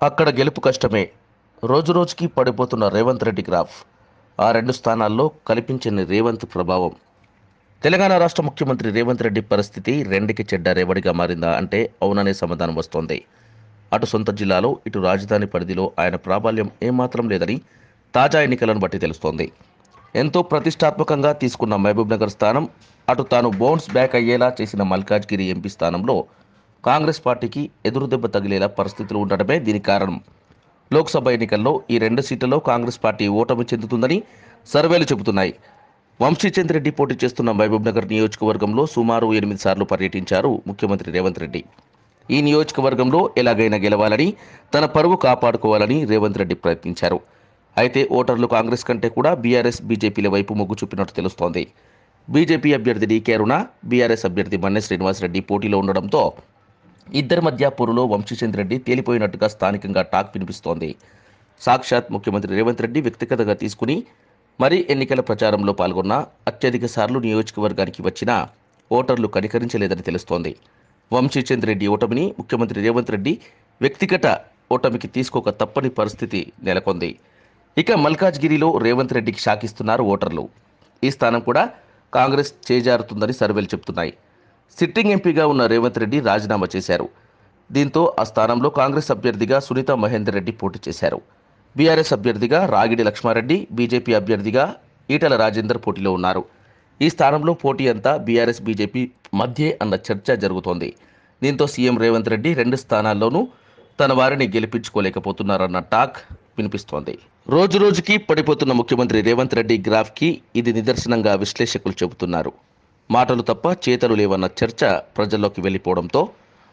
అక్కడ గెలుపు కష్టమే. రోజురోజుకి పడిపోతున్న రేవంత్ రెడ్డి గ్రాఫ్. ఆ రెండు స్థానాల్లో కనిపించని రేవంత్ ప్రభావం. తెలంగాణ రాష్ట్ర ముఖ్యమంత్రి రేవంత్ రెడ్డి పరిస్థితి రెండుకి చెడ్డ రేవడిగా మారిందా అంటే అవుననే సమాధానం వస్తోంది. అటు సొంత జిల్లాలో, ఇటు రాజధాని పరిధిలో ఆయన ప్రాబల్యం ఏమాత్రం లేదని తాజా ఎన్నికలను బట్టి తెలుస్తోంది. ఎంతో ప్రతిష్టాత్మకంగా తీసుకున్న మహబూబ్ నగర్ స్థానం, అటు తాను బౌన్స్ బ్యాక్ అయ్యేలా చేసిన మల్కాజ్గిరి ఎంపీ స్థానంలో కాంగ్రెస్ పార్టీకి ఎదురుదెబ్బ తగిలేలా పరిస్థితులు ఉండడమే దీనికి కారణం. లోక్సభ ఎన్నికల్లో ఈ రెండు సీట్లలో కాంగ్రెస్ పార్టీ ఓటమి చెందుతుందని సర్వేలు చెబుతున్నాయి. వంశీచంద్ రెడ్డి పోటీ చేస్తున్న మహబూబ్ నగర్ నియోజకవర్గంలో సుమారు 8 సార్లు పర్యటించారు ముఖ్యమంత్రి రేవంత్ రెడ్డి. ఈ నియోజకవర్గంలో ఎలాగైనా గెలవాలని, తన పరువు కాపాడుకోవాలని రేవంత్ రెడ్డి ప్రయత్నించారు. అయితే ఓటర్లు కాంగ్రెస్ కంటే కూడా బీఆర్ఎస్, బీజేపీల వైపు మొగ్గు చూపినట్టు తెలుస్తోంది. బీజేపీ అభ్యర్థి డీకే అరుణ, బీఆర్ఎస్ అభ్యర్థి మన్నె శ్రీనివాసరెడ్డి పోటీలో ఉండడంతో ఇద్దరి మధ్య పొరులో వంశీచంద్ రెడ్డి తేలిపోయినట్టుగా స్థానికంగా టాక్ వినిపిస్తోంది. సాక్షాత్ ముఖ్యమంత్రి రేవంత్ రెడ్డి వ్యక్తిగతంగా తీసుకుని మరీ ఎన్నికల ప్రచారంలో పాల్గొన్న అత్యధిక సార్లు నియోజకవర్గానికి వచ్చినా ఓటర్లు కనికరించలేదని తెలుస్తోంది. వంశీచంద్ రెడ్డి ఓటమిని ముఖ్యమంత్రి రేవంత్ రెడ్డి వ్యక్తిగత ఓటమికి తీసుకోక తప్పని పరిస్థితి నెలకొంది. ఇక మల్కాజ్గిరిలో రేవంత్ రెడ్డికి షాకిస్తున్నారు ఓటర్లు. ఈ స్థానం కూడా కాంగ్రెస్ చేజారుతుందని సర్వేలు చెబుతున్నాయి. సిట్టింగ్ ఎంపీగా ఉన్న రేవంత్ రెడ్డి రాజీనామా చేశారు. దీంతో ఆ స్థానంలో కాంగ్రెస్ అభ్యర్థిగా సునీత మహేందర్ రెడ్డి పోటీ చేశారు. బీఆర్ఎస్ అభ్యర్థిగా రాగిడి లక్ష్మారెడ్డి, బీజేపీ అభ్యర్థిగా ఈటల రాజేందర్ పోటీలో ఉన్నారు. ఈ స్థానంలో పోటీ అంతా బీఆర్ఎస్, బీజేపీ మధ్యే అన్న చర్చ జరుగుతోంది. దీంతో సీఎం రేవంత్ రెడ్డి రెండు స్థానాల్లోనూ తన వారిని గెలిపించుకోలేకపోతున్నారన్న టాక్ వినిపిస్తోంది. రోజురోజుకి పడిపోతున్న ముఖ్యమంత్రి రేవంత్ రెడ్డి గ్రాఫ్కి ఇది నిదర్శనంగా విశ్లేషకులు చెబుతున్నారు. మాటలు తప్ప చేతలు లేవన్న చర్చ ప్రజల్లోకి వెళ్ళిపోవడంతో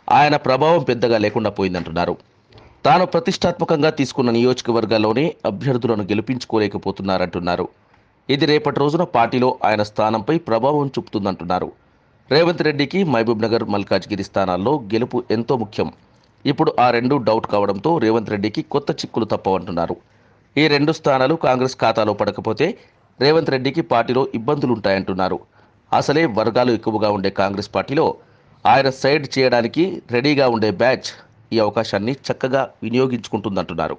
ఆయన ప్రభావం పెద్దగా లేకుండా పోయిందంటున్నారు. తాను ప్రతిష్టాత్మకంగా తీసుకున్న నియోజకవర్గాల్లోనే అభ్యర్థులను గెలిపించుకోలేకపోతున్నారంటున్నారు. ఇది రేపటి రోజున పార్టీలో ఆయన స్థానంపై ప్రభావం చూపుతుందంటున్నారు. రేవంత్ రెడ్డికి మహబూబ్ నగర్, మల్కాజ్గిరి స్థానాల్లో గెలుపు ఎంతో ముఖ్యం. ఇప్పుడు ఆ రెండు డౌట్ కావడంతో రేవంత్ రెడ్డికి కొత్త చిక్కులు తప్పవంటున్నారు. ఈ రెండు స్థానాలు కాంగ్రెస్ ఖాతాలో పడకపోతే రేవంత్ రెడ్డికి పార్టీలో ఇబ్బందులుంటాయంటున్నారు. అసలే వర్గాలు ఎక్కువగా ఉండే కాంగ్రెస్ పార్టీలో ఆయన సైడ్ చేయడానికి రెడీగా ఉండే బ్యాచ్ ఈ అవకాశాన్ని చక్కగా వినియోగించుకుంటుందంటున్నారు.